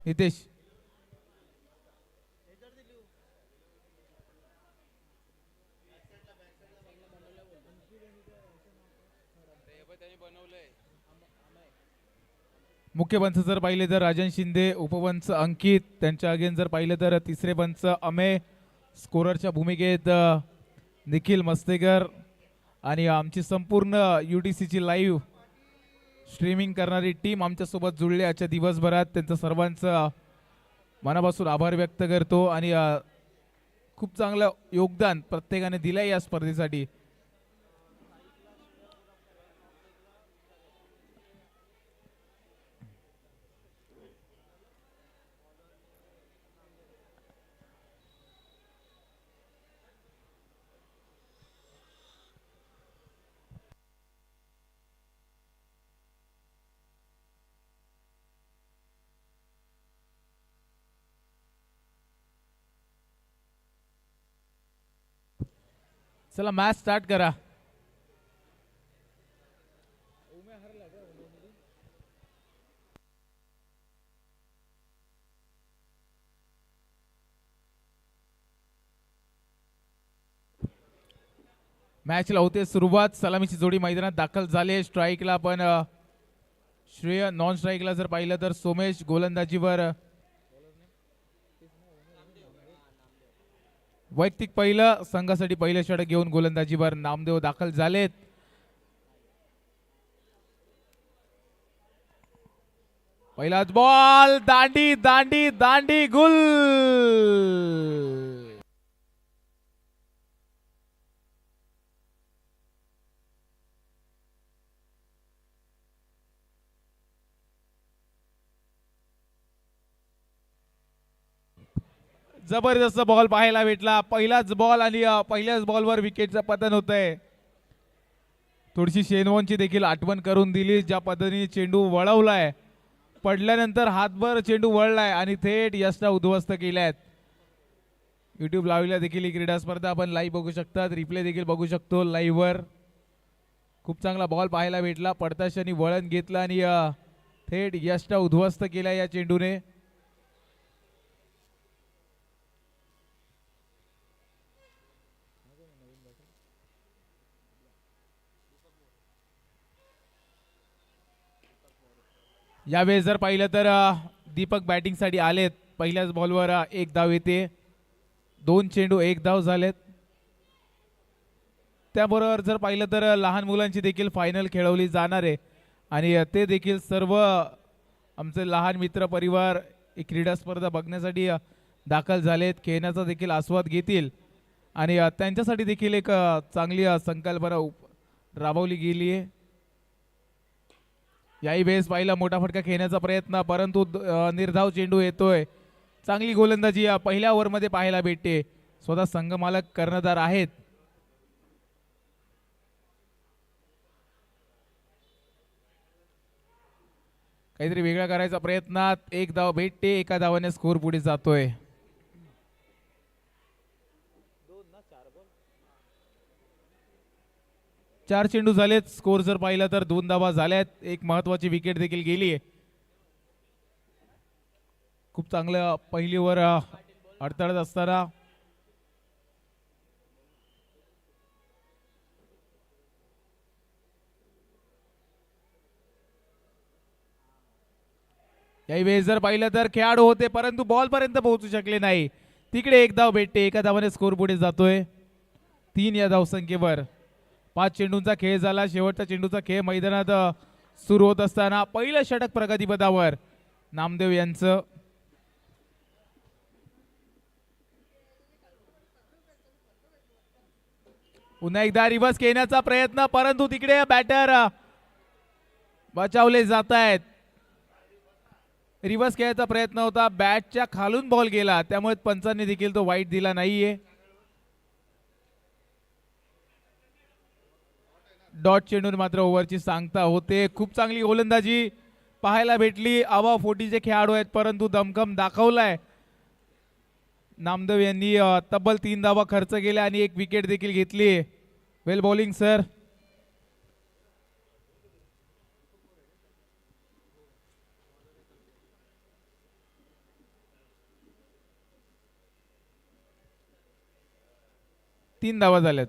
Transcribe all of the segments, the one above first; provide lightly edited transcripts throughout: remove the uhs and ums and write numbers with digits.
नितेश मुख्य पंच जर पाहिले तर राजन शिंदे, उपपंच अंकित, त्यांच्या अगेन जर पाहिलं तर तिसरे पंच अमेय, स्कोररच्या भूमिकेत निखिल मस्तेकर आणि आमची संपूर्ण UTCची लाईव्ह स्ट्रीमिंग करणारी टीम आमच्यासोबत जुळली आजच्या दिवसभरात. त्यांचं सर्वांचं मनापासून आभार व्यक्त करतो आणि खूप चांगलं योगदान प्रत्येकाने दिलंय या स्पर्धेसाठी. चला मॅच स्टार्ट करा. मॅचला होते सुरुवात. सलामीची जोडी मैदानात दाखल झाली. स्ट्राईकला पण श्रेय, नॉन स्ट्राईकला जर पाहिलं तर सोमेश, गोलंदाजीवर वैयक्तिक पहिलं संघासाठी पहिलं षटक घेऊन गोलंदाजीवर नामदेव दाखल झालेत. पहिलाच बॉल, दांडी दांडी दांडी, गुल. जबरदस्त बॉल पाहायला भेटला. पहिलाच बॉल आणि पहिल्याच बॉलवर विकेटचं पतन होतंय. थोडीशी शेनवॉनची देखील आठवण करून दिली. ज्या पद्धतीने चेंडू वळवलाय, पडल्यानंतर हातभर चेंडू वळलाय आणि थेट यष्टा उद्ध्वस्त केल्यात. युट्यूब लावल्या देखील ही क्रीडा स्पर्धा आपण लाईव्ह बघू शकतात. रिप्ले देखील बघू शकतो लाईव्हवर. खूप चांगला बॉल पाहायला भेटला. पडताक्षणी वळण घेतलं आणि थेट यष्टा उद्ध्वस्त केल्या या चेंडूने. यावेळेस जर पाहिलं तर दीपक बॅटिंगसाठी आलेत. पहिल्याच बॉलवर एक धाव येते. 2 चेंडू 1 धाव झालेत. त्याबरोबर जर पाहिलं तर लहान मुलांची देखील फायनल खेळवली जाणार आहे आणि ते देखील सर्व आमचे लहान मित्र परिवार ही क्रीडा स्पर्धा बघण्यासाठी दाखल झालेत. खेळण्याचा देखील आस्वाद घेतील आणि त्यांच्यासाठी देखील एक चांगली संकल्पना राबवली गेली आहे. याही वेळेस पाहिला मोठा फटका खेळण्याचा प्रयत्न, परंतु निर्धाव चेंडू येतोय. चांगली गोलंदाजी पहिल्या ओव्हरमध्ये पाहायला भेटते. स्वतः संघमालक कर्णधार आहेत. काहीतरी वेगळा करायचा प्रयत्नात एक धाव भेटते. एका धावाने स्कोर पुढे जातोय. चार चेंडू झालेत. स्कोर जर पाहिला तर 2 धावा झाल्यात. एक महत्वाची विकेट देखील गेली. खूप चांगलं पहिली ओव्हर अडथळत असताना याही वेळेस जर पाहिलं तर खेळाडू होते परंतु बॉल पर्यंत पोहोचू शकले नाही. तिकडे एक धाव भेटते. एका धावाने स्कोर पुढे जातोय 3 या धावसंख्येवर. 5 चेंडूंचा खेळ झाला. शेवटचा चेंडूचा खेळ मैदानात सुरू होत असताना पहिलं षटक प्रगतीपथावर नामदेव यांचं. पुन्हा एकदा रिव्हर्स खेळण्याचा प्रयत्न, परंतु तिकडे बॅटर बचावले जात आहेत. रिव्हर्स खेळायचा प्रयत्न होता, बॅटच्या खालून बॉल गेला, त्यामुळे पंचांनी देखील तो वाईट दिला नाहीये. डॉट चेंडून मात्र ओव्हरची सांगता होते. खूप चांगली गोलंदाजी पाहायला भेटली. आवा फोटीचे खेळाडू आहेत परंतु दमखम दाखवलाय नामदेव यांनी. तब्बल 3 धावा खर्च केल्या आणि एक विकेट देखील घेतली. वेल बॉलिंग सर. 3 धावा झाल्यात.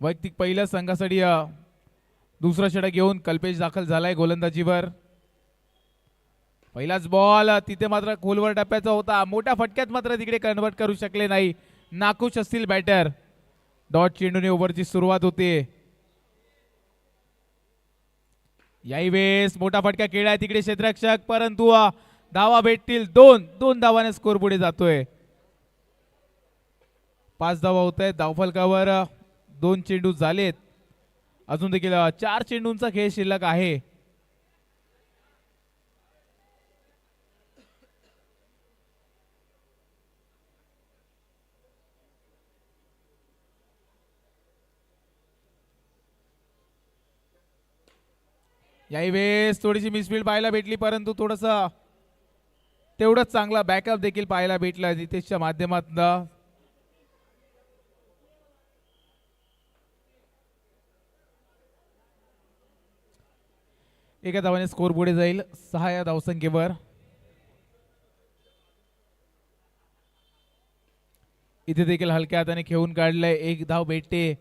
वैयक्तिक पहिल्या संघासाठी दुसरा षटक घेऊन कल्पेश दाखल झालाय गोलंदाजीवर. पहिलाच बॉल तिथे मात्र खोलवर टप्प्याचा होता. मोठ्या फटक्यात मात्र तिकडे कन्वर्ट करू शकले नाही. नाखुश असतील बॅटर. डॉट चेंडूने ओव्हरची सुरुवात होते. याही वेळेस मोठा फटका खेळाय तिकडे क्षेत्ररक्षक, परंतु धावा भेटतील. दोन धावाने स्कोर पुढे जातोय. 5 धावा होत आहेत धावफलकावर. 2 चेंडू झालेत. अजून देखील 4 चेंडूंचा खेळ शिल्लक आहे. याही वेळेस थोडीशी मिसफील्ड पाहायला भेटली, परंतु थोडस तेवढंच चांगला बॅकअप देखील पाहायला भेटला नितेशच्या माध्यमातून. एका धावाने स्कोर पुढे जाईल 6 या धावसंख्येवर. इथे देखील हलक्या हाताने खेळून काढलंय. 1 धाव भेटते.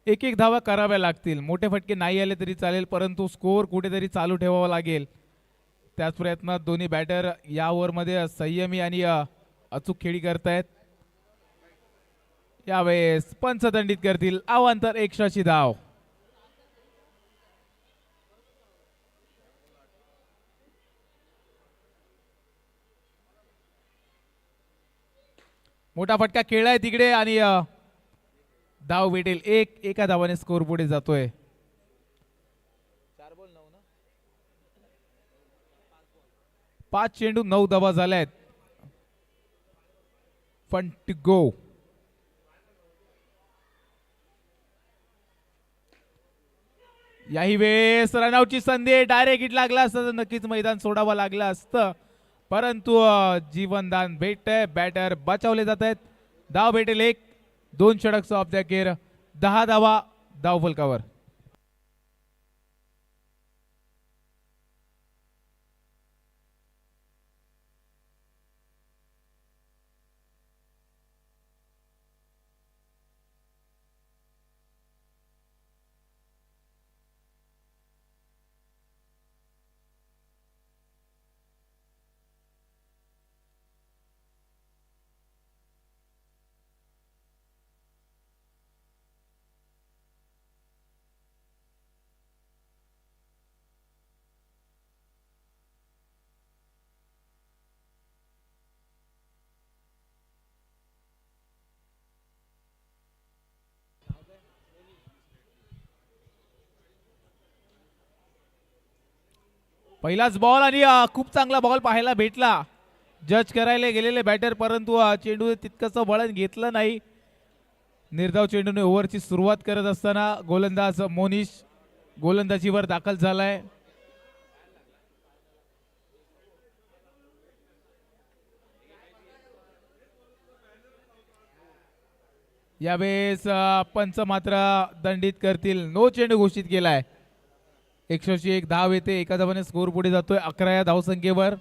एक धावा कराव्या लागतील. मोठे फटके नाही आले तरी चालेल, परंतु स्कोर कुठेतरी चालू ठेवावा लागेल. त्याच प्रयत्नात दोन्ही बॅटर या ओव्हरमध्ये संयमी आणि अचूक खेळी करतायत. यावेळेस पंच दंडित करतील. अवांतर एक्स्ट्राची धाव. मोठा फटका खेळलाय तिकडे आणि धाव भेटेल. एका धावाने स्कोर पुढे जातोय. 5 चेंडू 9 धावा झाल्यात. Fun to go. याही वेळेस रनआउटची संधी. डायरेक्ट हिट लागला असता तर नक्कीच मैदान सोडावं लागलं असतं, परंतु जीवनदान भेटतंय. बॅटर बचावले जात आहेत. धाव भेटेल 1. 2 षटक ऑफ द अखेर. 10 धावा धावफलकावर. पहिलाच बॉल आणि खूप चांगला बॉल पाहायला भेटला जज करायला गेलेले बॅटर, परंतु चेंडू तितकंसं वळण घेतलं नाही. निर्धाव चेंडूने ओव्हरची सुरुवात करत असताना गोलंदाज मोनिश गोलंदाजीवर दाखल झालाय. यावेळेस पंच मात्र दंडित करतील. नो चेंडू घोषित केलाय. 101 धाव येते. एका धावाने स्कोर पुढे जातोय 11 या धावसंख्येवर.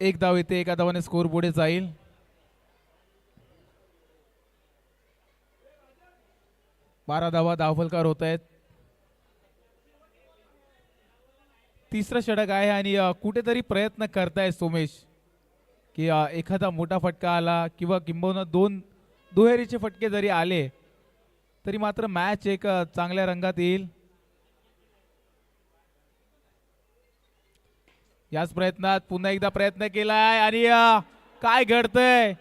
एक धाव येते. एका धावाने स्कोर पुढे जाईल. बारा धावा धावफलकावर होत आहेत. तिसरं षटक आहे आणि कुठेतरी प्रयत्न करताय सोमेश की एखादा मोठा फटका आला किंवा किंबहुना 2 दुहेरीचे फटके जरी आले तरी मात्र मॅच एक चांगल्या रंगात येईल. याच प्रयत्नात पुन्हा एकदा प्रयत्न केलाय आणि काय घडतंय.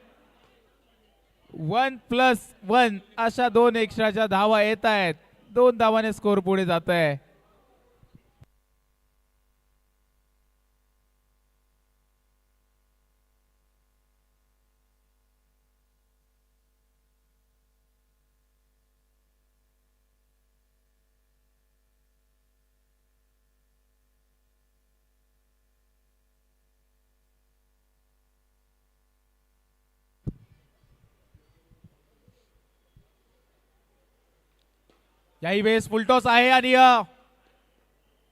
1+1 अशा 2 एक्स्ट्राच्या धावा येत आहेत. 2 धावाने स्कोर पुढे जात आहे. याही वेळेस फुलटॉस आहे आणि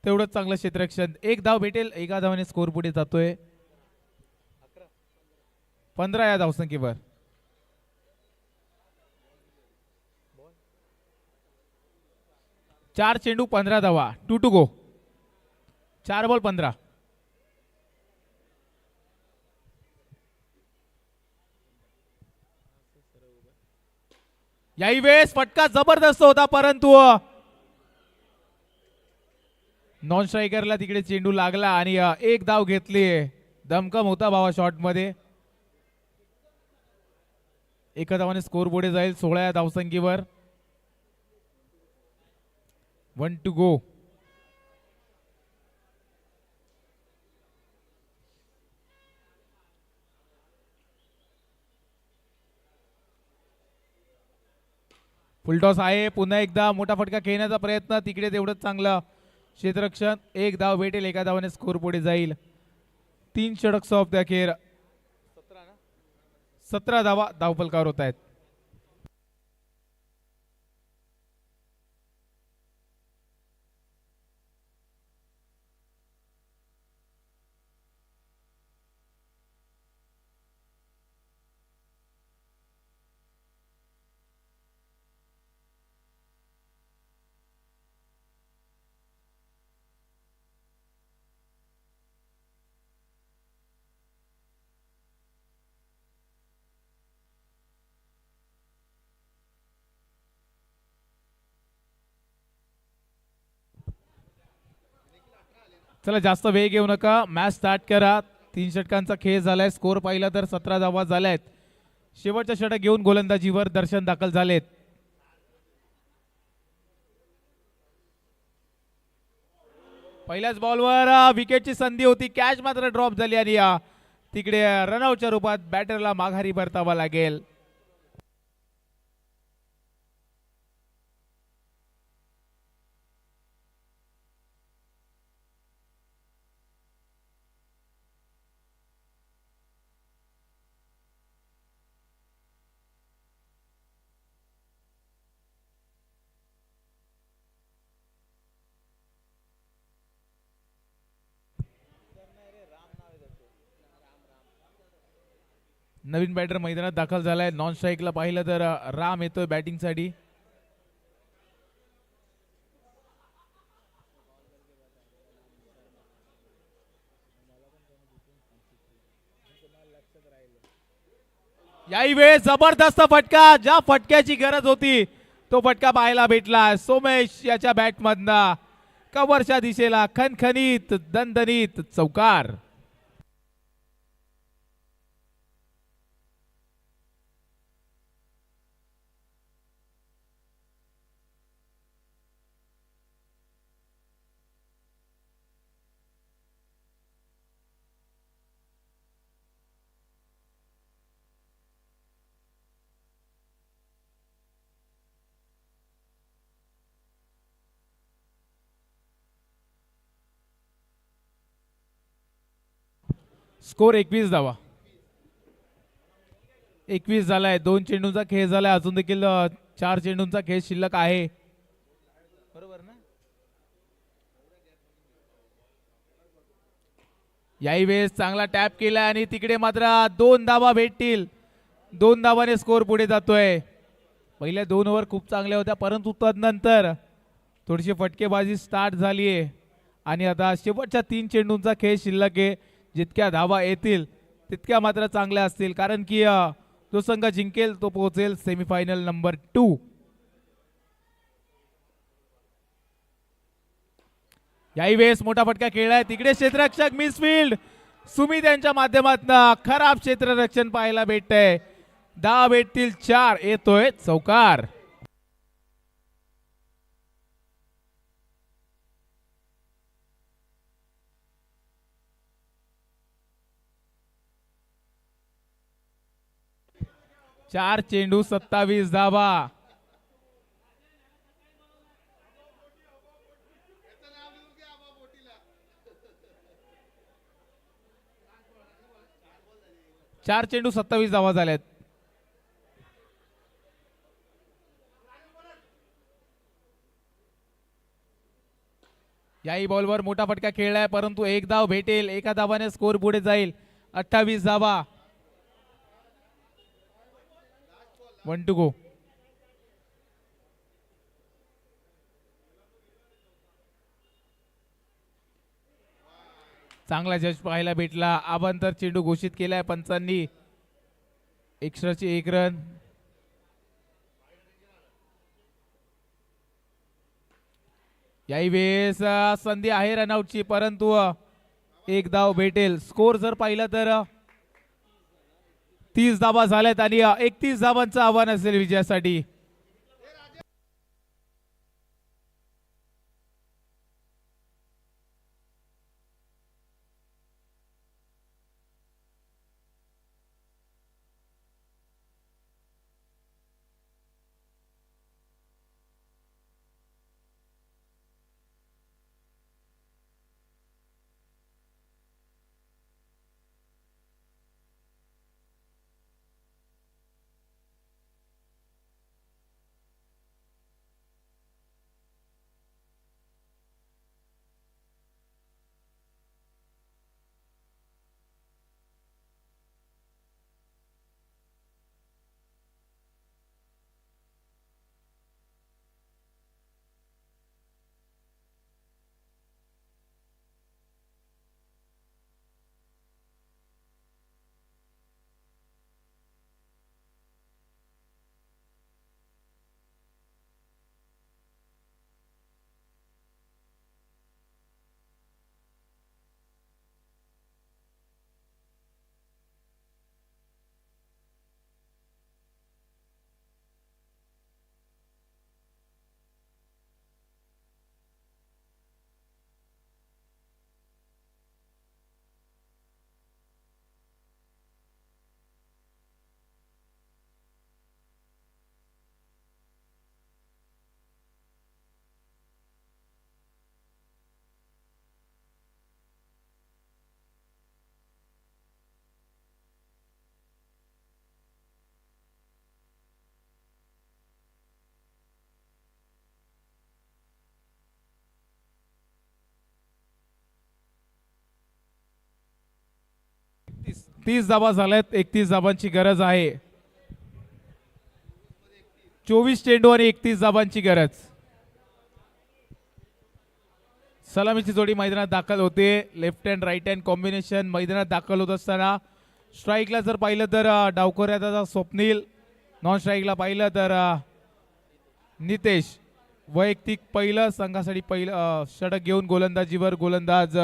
तेवढंच चांगलं क्षेत्ररक्षण. एक धाव भेटेल, एका धावाने स्कोर पुढे जातोय 15 या धावसंख्येवर. चार चेंडू 15 धावा, 2 टू गो. 4 बॉल 15. याही वेळेस फटका जबरदस्त होता, परंतु नॉन स्ट्रायकरला तिकडे चेंडू लागला आणि एक धाव घेतली. दमकम होता भावा शॉट मध्ये. एका धावाने स्कोर पुढे जाईल 16 या धावसंख्येवर. 1 टू गो. फुलटॉस आहे. पुन्हा एकदा मोठा फटका खेळण्याचा प्रयत्न. तिकडे तेवढंच चांगलं क्षेत्ररक्षण. एक धाव भेटेल, एका धावाने स्कोर पुढे जाईल. 3 षटक समाप्त अखेर. 17 धावा धावफलकावर होत आहेत. चला जास्त वेळ घेऊ नका, मॅच स्टार्ट करा. 3 षटकांचा खेळ झालाय. स्कोर पाहिला तर 17 धावा झाल्यात. शेवटच्या षटक घेऊन गोलंदाजीवर दर्शन दाखल झालेत. पहिल्याच बॉलवर विकेटची संधी होती, कॅच मात्र ड्रॉप झाली आणि तिकडे रनआउटच्या रूपात बॅटरला माघारी परतावा लागेल. नवीन बॅटर मैदानात दाखल झालाय. नॉन स्ट्राईकला पाहिलं तर राम येतोय बॅटिंगसाठी. याही वेळेस जबरदस्त फटका. ज्या फटक्याची गरज होती तो फटका पाहायला भेटला. सोमेश याच्या बॅट मधनं कव्हरच्या दिशेला खणखणीत दणदणीत चौकार. स्कोर 21 धावा. 21 झालाय. 2 चेंडूंचा खेळ झालाय. अजून देखील 4 चेंडूंचा खेळ शिल्लक आहे. बरोबर ना. याही वेळेस चांगला टॅप केलाय आणि तिकडे मात्र 2 धावा भेटतील. 2 धावाने स्कोर पुढे जातोय. पहिल्या 2 ओव्हर खूप चांगल्या होत्या, परंतु तदनंतर थोडीशी फटकेबाजी स्टार्ट झालीये आणि आता शेवटच्या 3 चेंडूंचा खेळ शिल्लक आहे. जितक्या धावा येतील तितक्या मात्र चांगल्या असतील, कारण की जो संघ जिंकेल तो पोहोचेल सेमीफायनल नंबर 2. याही वेळेस मोठा फटका खेळलाय. तिकडे क्षेत्ररक्षक मिसफिल्ड. सुमित यांच्या माध्यमातून खराब क्षेत्ररक्षण पाहायला भेटतंय. धावा भेटतील 4. येतोय चौकार. चार चेंडू 27 धावा. चार चेंडू 27 धावा झाल्यात. याही बॉलवर मोठा फटका खेळलाय, परंतु एक धाव भेटेल, एका धावाने स्कोर पुढे जाईल. 28 धावा. 1 to go. चांगला जज पाहायला भेटला. अबांतर चेंडू घोषित केलाय पंचांनी. एक्स्ट्राची 1 रन. याही वेळेस संधी आहे रनआउटची, परंतु एक धाव भेटेल. स्कोर जर पाहिलं तर 30 धावा झाल्यात आणि 31 धावांचं आव्हान असेल विजयासाठी. तीस धावा झाल्यात. 31 धावांची गरज आहे. 24 चेंडू आणि 31 धावांची गरज. सलामीची जोडी मैदानात दाखल होते. Left hand right hand combination मैदानात दाखल होत असताना स्ट्राईकला जर पाहिलं तर डावखोऱ्याचा स्वप्नील, नॉन स्ट्राईकला पाहिलं तर नितेश. वैयक्तिक पहिलं संघासाठी पहिलं षटक घेऊन गोलंदाजीवर गोलंदाज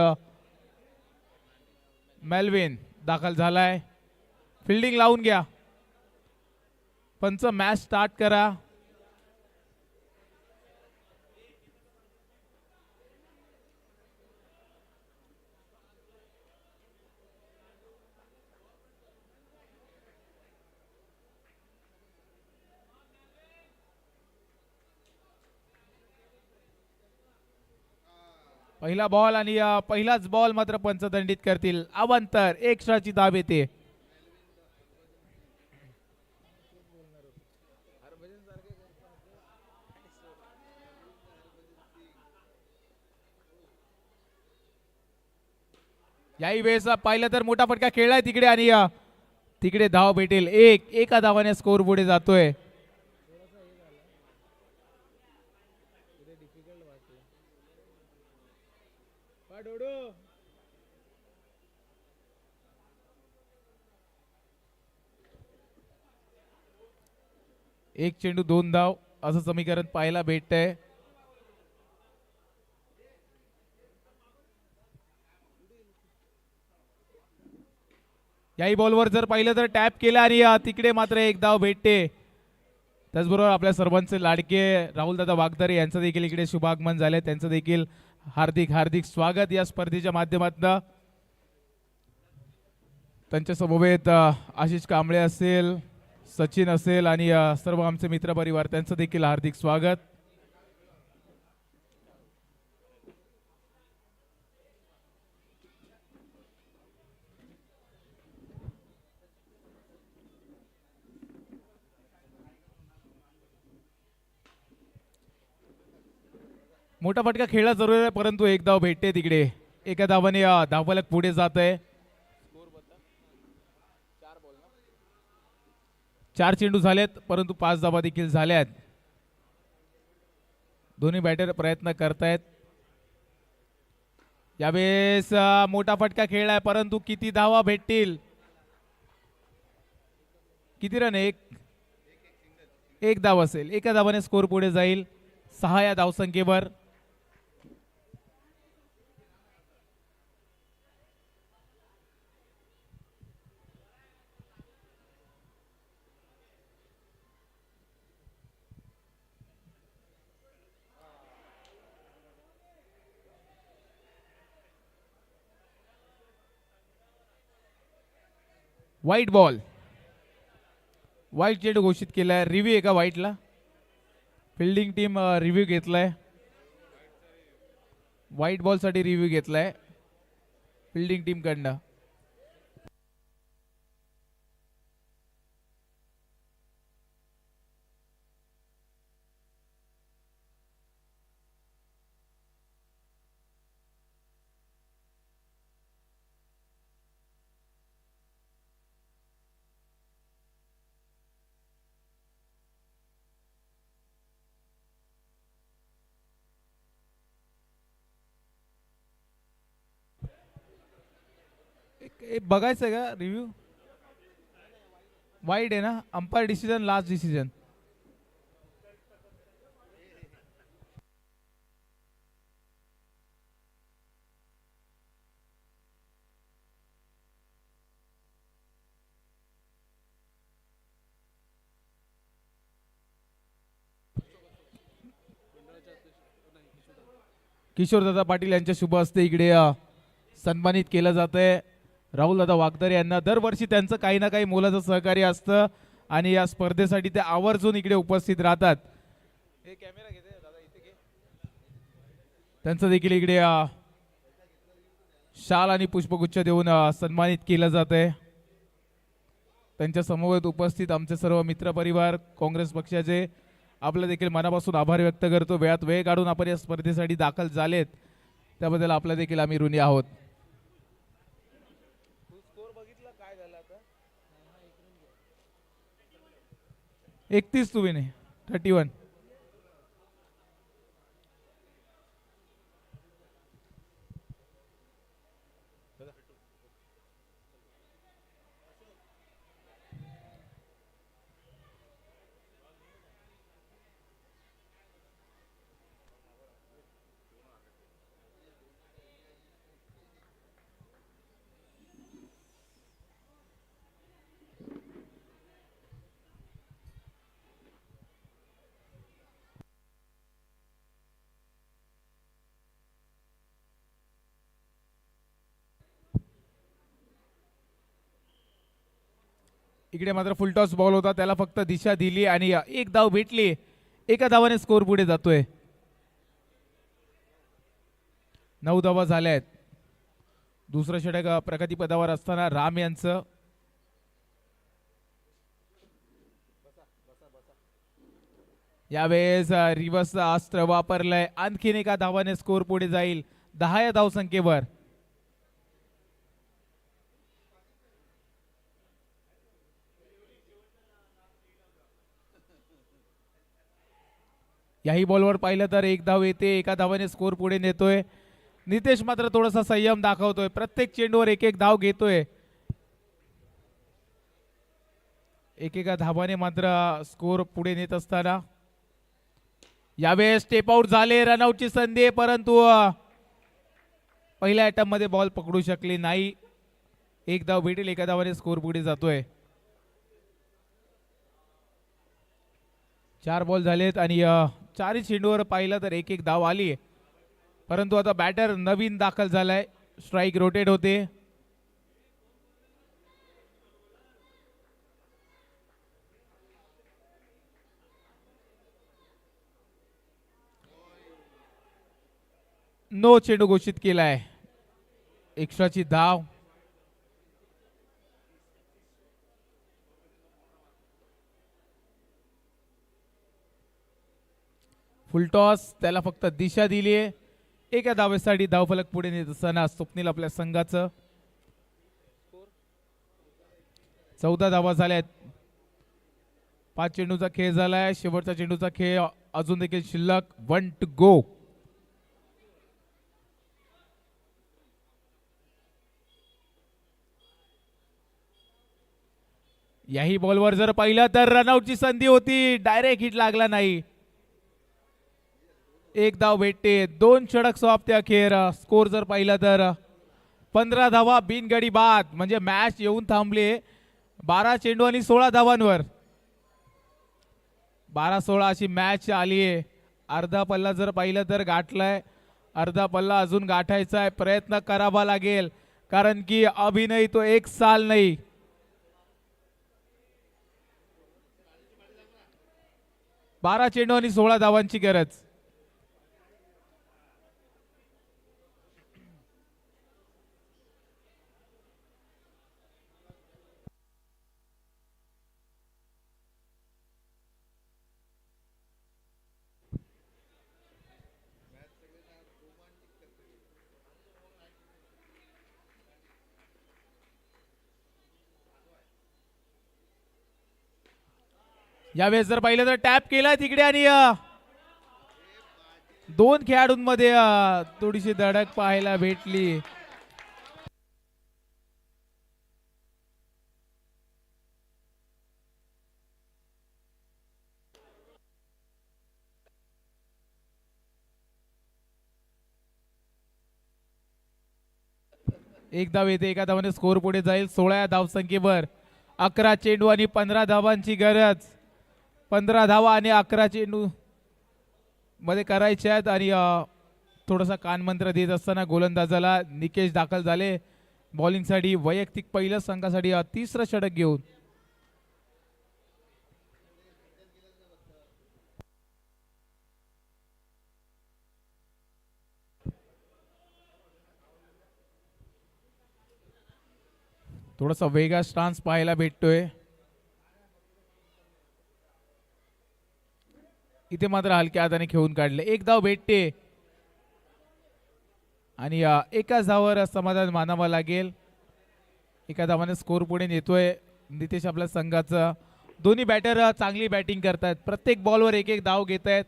मेल्विन दाखल झालाय. फिल्डिंग लावून घ्या. पंच मॅच स्टार्ट करा. पहिला बॉल आणि पहिलाच बॉल मात्र पंच दंडित करतील. अवांतर एक्स्ट्राची धाव येते. याही वेळेस पाहिलं तर मोठा फटका खेळलाय तिकडे आणि तिकडे धाव भेटेल. एका धावाने स्कोर पुढे जातोय. एक चेंडू 2 धाव असं समीकरण पाहायला भेटतंय. याही बॉलवर जर पाहिलं तर टॅप केला आणि तिकडे मात्र एक धाव भेटते. त्याचबरोबर आपल्या सर्वांचे लाडके राहुलदादा वागदरे यांचं देखील इकडे शुभागमन झाले. त्यांचं देखील हार्दिक हार्दिक स्वागत या स्पर्धेच्या माध्यमातून. त्यांच्या समवेत आशिष कांबळे असेल, सचिन असेल आणि सर्व आमचे मित्र परिवार, त्यांचं देखील हार्दिक स्वागत. मोठा फटका खेळला जरूर आहे, परंतु एक धाव भेटते तिकडे. एका धावाने धावफलक पुढे जात आहे. 4 चेंडू झालेत, परंतु 5 धावा देखील झाल्यात. दोन्ही बॅटर प्रयत्न करतायत. यावेळेस मोठा फटका खेळलाय, परंतु किती धावा भेटतील? किती रन? एक धाव असेल. एका धावाने स्कोर पुढे जाईल 6 या धावसंख्येवर. White ball. व्हाईट चेंडू घोषित केलाय. रिव्ह्यू एका व्हाईटला. फिल्डिंग टीम रिव्ह्यू घेतलाय. व्हाईट बॉल साठी रिव्ह्यू घेतलाय फिल्डिंग टीम कडनं. बघायचं का रिव्ह्यू? वाईड आहे ना. Umpire decision last decision. किशोरदादा पाटील यांच्या शुभ हस्ते इकडे सन्मानित केलं जात आहे. राहुलदादा वागदरे यांना दरवर्षी त्यांचं काही ना काही मोलाचं सहकार्य असतं आणि या स्पर्धेसाठी ते आवर्जून इकडे उपस्थित राहतात. हे कॅमेरा घेते दादा, इथे घे. त्यांचं देखील इकडे शाल आणि पुष्पगुच्छ देऊन सन्मानित केलं जात आहे. त्यांच्या समवेत उपस्थित आमचे सर्व मित्रपरिवार काँग्रेस पक्षाचे आपलं देखील मनापासून आभार व्यक्त करतो. वेळात वेळ काढून आपण या स्पर्धेसाठी दाखल झालेत त्याबद्दल आपलं देखील आम्ही ऋणी आहोत. 31 तुम्ही नाही 31. इकडे मात्र फुलटॉस बॉल होता, त्याला फक्त दिशा दिली आणि एक धाव भेटली. एका धावाने स्कोर पुढे जातोय. 9 धावा झाल्या आहेत. दुसरं षटक प्रगतीपदावर असताना राम यांचं. यावेळेस रिव्हर्स अस्त्र वापरलंय. आणखीन एका धावाने स्कोर पुढे जाईल 10 या धावसंख्येवर. याही बॉलवर पाहिलं तर एक धाव येते. एका धावाने स्कोर पुढे नेतोय. नितेश मात्र थोडासा संयम दाखवतोय. प्रत्येक चेंडूवर एक एक धाव घेतोय. एकेका धावाने मात्र स्कोर पुढे नेत असताना यावेळेस स्टेप आउट झाले. रनआउटची संधी, परंतु पहिल्या अटॅम्प मध्ये बॉल पकडू शकले नाही. एक धाव भेटेल. एका धावाने स्कोर पुढे जातोय. 4 बॉल झालेत आणि 4 चेंडूवर पाहिलं तर एक एक धाव आली, परंतु आता बॅटर नवीन दाखल झालाय. स्ट्राइक रोटेट होते. नो चेंडू घोषित केलाय. एक्स्ट्राची धाव. फुलटॉस त्याला फक्त दिशा दिली आहे. एका धावेसाठी धावफलक पुढे नेत असताना स्वप्नील आपल्या संघाचं 14 धावा झाल्यात. 5 चेंडूचा खेळ झालाय. शेवटचा चेंडूचा खेळ अजून देखील शिल्लक. 1 टू गो. याही बॉलवर जर पाहिलं तर रनआउटची संधी होती. डायरेक्ट हिट लागला नाही. एक धाव भेटते. 2 षटक समाप्ती अखेर. स्कोर जर पाहिला तर 15 धावा बिनगडी बाद. म्हणजे मॅच येऊन थांबले 12 चेंडू आणि 16 धावांवर. 12-16 अशी मॅच आली आहे. अर्धा पल्ला जर पाहिलं तर गाठलाय. अर्धा पल्ला अजून गाठायचा आहे. प्रयत्न करावा लागेल कारण की अभिनय तो एक साल नाही. बारा चेंडू आणि 16 धावांची गरज. यावेळेस जर पाहिलं तर टॅप केला तिकडे आणि 2 खेळाडूंमध्ये थोडीशी धडक पाहायला भेटली. एक धाव येते. एका धावाने स्कोर पुढे जाईल 16 धावसंख्येवर. 11 चेंडू आणि 15 धावांची गरज. 15 धावा आणि 11 चेंडू मध्ये करायचे आहेत. आणि थोडासा कानमंत्र देत असताना गोलंदाजाला निकेश दाखल झाले बॉलिंगसाठी. वैयक्तिक पहिल्या संघासाठी तिसरं षटक घेऊन. थोडासा वेगळा स्टान्स पाहायला भेटतोय. इथे मात्र हलक्या हाताने खेळून काढले. एक धाव भेटते आणि एकाच धावावर समाधान मानावं लागेल. एका धावाने स्कोर पुढे नेतोय नितेश आपल्या संघाचं. दोन्ही बॅटर चांगली बॅटिंग करतायत. प्रत्येक बॉलवर एक एक धाव घेत आहेत.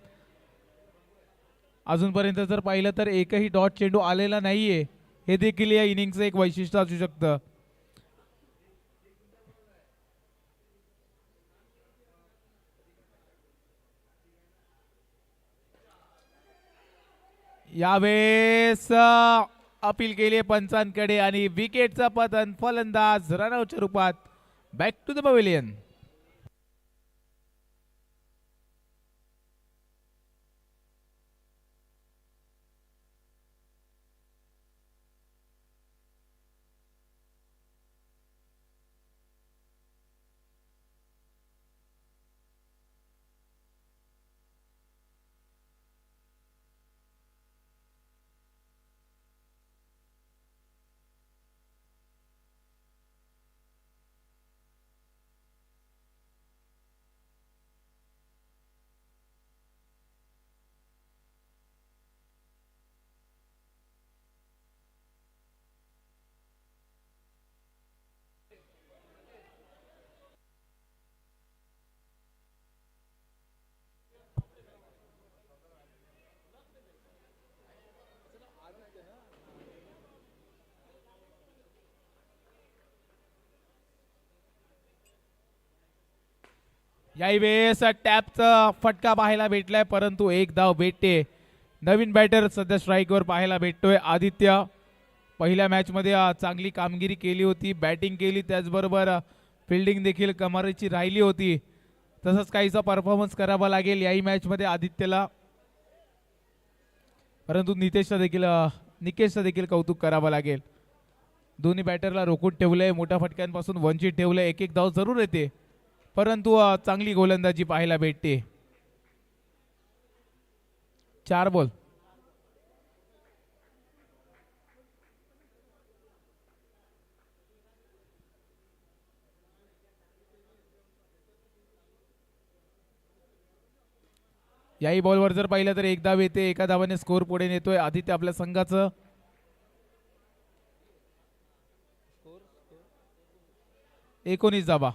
अजूनपर्यंत जर पाहिलं तर एकही डॉट चेंडू आलेला नाहीये. हे देखील या इनिंगचं एक वैशिष्ट्य असू शकतं. यावेळेस अपील केली पंचांकडे आणि विकेटचा पतन. फलंदाज रनआउटच्या रूपात बॅक टू द पवेलियन. याही वेळेस टॅपचा फटका पाहायला भेटलाय परंतु एक धाव भेटते. नवीन बॅटर सध्या स्ट्राईकवर पाहायला भेटतोय आदित्य. पहिल्या मॅचमध्ये चांगली कामगिरी केली होती. बॅटिंग केली त्याचबरोबर फिल्डिंग देखील कमालीची राहिली होती. तसंच काहीचा परफॉर्मन्स करावा लागेल याही मॅचमध्ये आदित्यला. परंतु निकेशचं देखील कौतुक करावं लागेल. दोन्ही बॅटरला रोखून ठेवलंय. मोठ्या फटक्यांपासून वंचित ठेवलंय. एक एक धाव जरूर येते परंतु चांगली गोलंदाजी पाहायला भेटते. 4 बॉल. याही बॉलवर जर पाहिलं तर एक धाव येते, एका धावाने स्कोर पुढे नेतोय आदित्य आपल्या संघाचं. 19 धावा.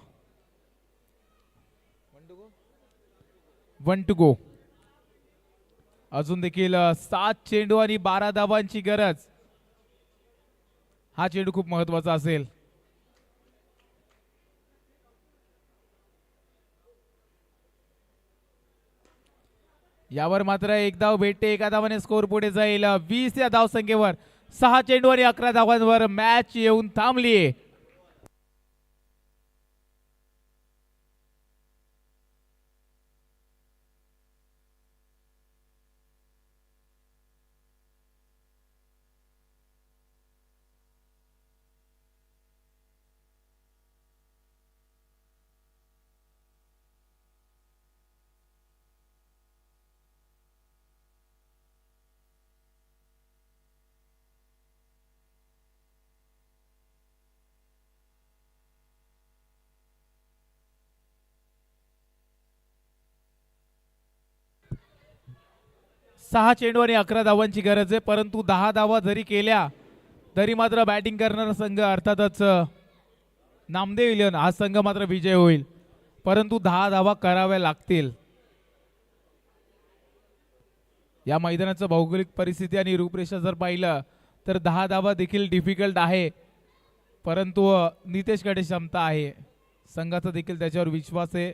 1 टू गो. अजून देखील 7 चेंडू आणि 12 धावांची गरज. हा चेंडू खूप महत्वाचा असेल. यावर मात्र एक धाव भेटते, एका धावाने स्कोर पुढे जाईल 20 या धावसंख्येवर. 6 चेंडू आणि 11 धावांवर मॅच येऊन थांबली. सहा चेंडू आणि 11 धावांची गरज आहे, परंतु 10 धावा जरी केल्या तरी मात्र बॅटिंग करणारा संघ अर्थातच नामदेव इलेव्हन हा संघ मात्र विजय होईल, परंतु 10 धावा कराव्या लागतील. या मैदानाचं भौगोलिक परिस्थिती आणि रूपरेषा जर पाहिलं तर 10 धावा देखील डिफिकल्ट आहे, परंतु नितेशकडे क्षमता आहे, संघाचा देखील त्याच्यावर विश्वास आहे.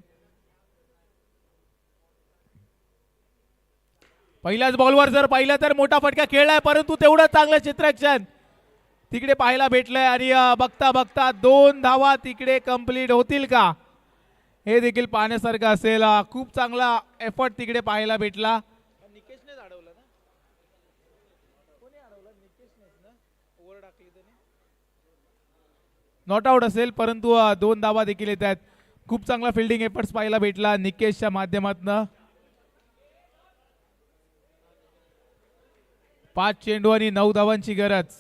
पहिल्याच बॉलवर जर पाहिलं तर मोठा फटका खेळलाय, परंतु तेवढं चांगलं क्षेत्ररक्षण तिकडे पाहायला भेटलंय आणि बघता बघता 2 धावा तिकडे कंप्लीट होतील का हे देखील पाहण्यासारखं असेल. खूप चांगला एफर्ट तिकडे पाहायला भेटला. निकेशने अडवलं ना, कोणी अडवलं? निकेशनेच ना, ओव्हर टाकली त्याने, नॉट आउट असेल, परंतु 2 धावा देखील येत आहेत. खूप चांगला फिल्डिंग एफर्ट्स पाहायला भेटला निकेशच्या माध्यमातून. 5 चेंडू आणि 9 धावांची गरज.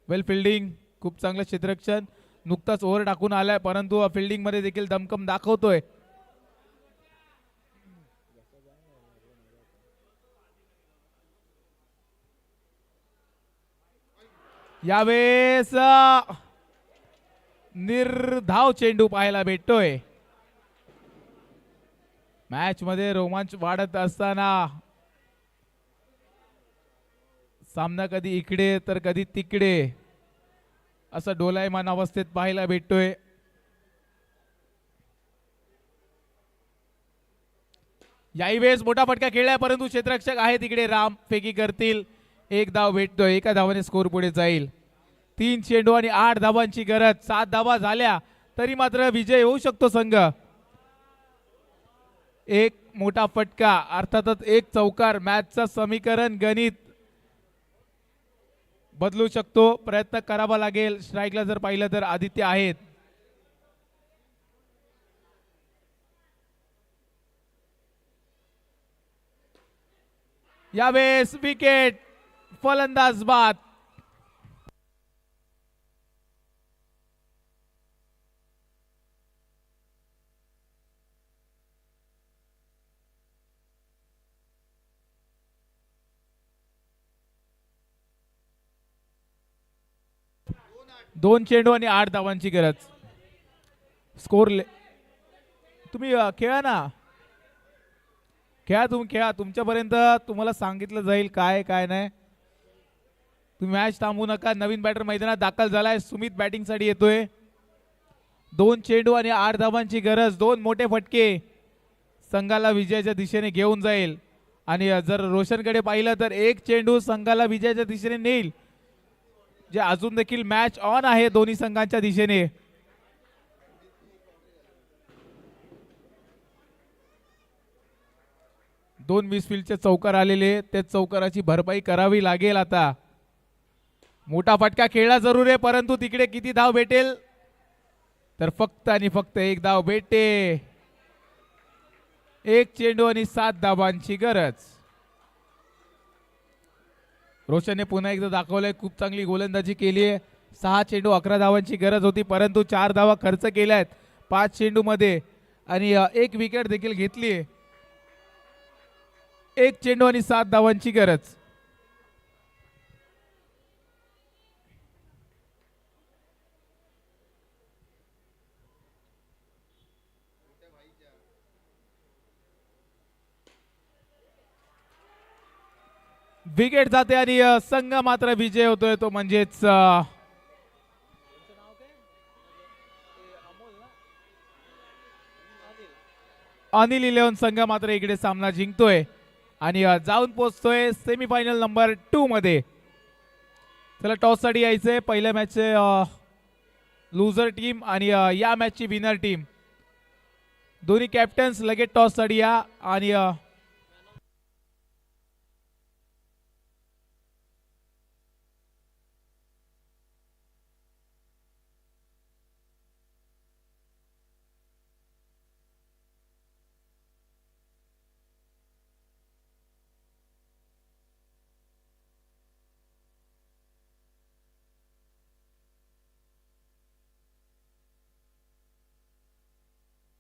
वेल फिल्डिंग, खूप चांगलं क्षेत्ररक्षण, नुकताच ओव्हर टाकून आलाय, परंतु फिल्डिंग मध्ये देखील दमकम दाखवतोय. यावेळेस निर्धाव चेंडू पाहायला भेटतोय. मॅच मध्ये रोमांच वाढत असताना सामना कधी इकडे तर कधी तिकडे असं डोलायमान अवस्थेत पाहायला भेटतोय. याही वेळेस मोठा फटका खेळलाय, परंतु क्षेत्ररक्षक आहे तिकडे, राम फेकी करतील. एक धाव भेटतोय, एका धावाने स्कोर पुढे जाईल. 3 चेंडू आणि 8 धावांची गरज. 7 धावा झाल्या तरी मात्र विजय होऊ शकतो संघ. एक मोठा फटका, अर्थातच एक चौकार मॅचचं समीकरण गणित बदलू शकतो. प्रयत्न करावा लागेल. स्ट्राईकला जर पाहिलं तर आदित्य आहेत. यावेळेस विकेट, फलंदाज बाद. दोन चेंडू आणि 8 धावांची गरज. स्कोर तुम्ही खेळा ना, खेळा, तुम्ही खेळा, तुमच्यापर्यंत तुम्हाला सांगितलं जाईल काय काय नाही. तुम्ही मॅच थांबवू नका. नवीन बॅटर मैदानात दाखल झालाय, सुमित बॅटिंग साठी येतोय. 2 चेंडू आणि 8 धावांची गरज. 2 मोठे फटके संघाला विजयाच्या दिशेने घेऊन जाईल. आणि जर रोशनकडे पाहिलं तर 1 चेंडू संघाला विजयाच्या दिशेने नेईल, जे अजून देखील मॅच ऑन आहे दोन्ही संघांच्या दिशेने. दोन मिसफील्डचे चौकार आलेले, त्या चौकाराची भरपाई करावी लागेल. आता मोठा फटका खेळला जरूर आहे, परंतु तिकडे किती धाव भेटेल तर फक्त आणि फक्त 1 धाव भेटते. 1 चेंडू आणि 7 धावांची गरज. रोशनने पुन्हा एकदा दाखवलंय, खूप चांगली गोलंदाजी केली आहे. 6 चेंडू 11 धावांची गरज होती, परंतु 4 धावा खर्च केल्या आहेत 5 चेंडू मध्ये आणि 1 विकेट देखील घेतली. एक चेंडू आणि 7 धावांची गरज. विकेट जाते आणि संघ मात्र विजय होतोय तो म्हणजेच अनिल 11 संघ मात्र इकडे सामना जिंकतोय आणि जाऊन पोहोचतोय सेमीफायनल नंबर 2 मध्ये. चला टॉस साठी यायचंय. पहिल्या मॅचचे लुझर टीम आणि या मॅचची विनर टीम दोन्ही कॅप्टन्स लगेच टॉस साठी या आणि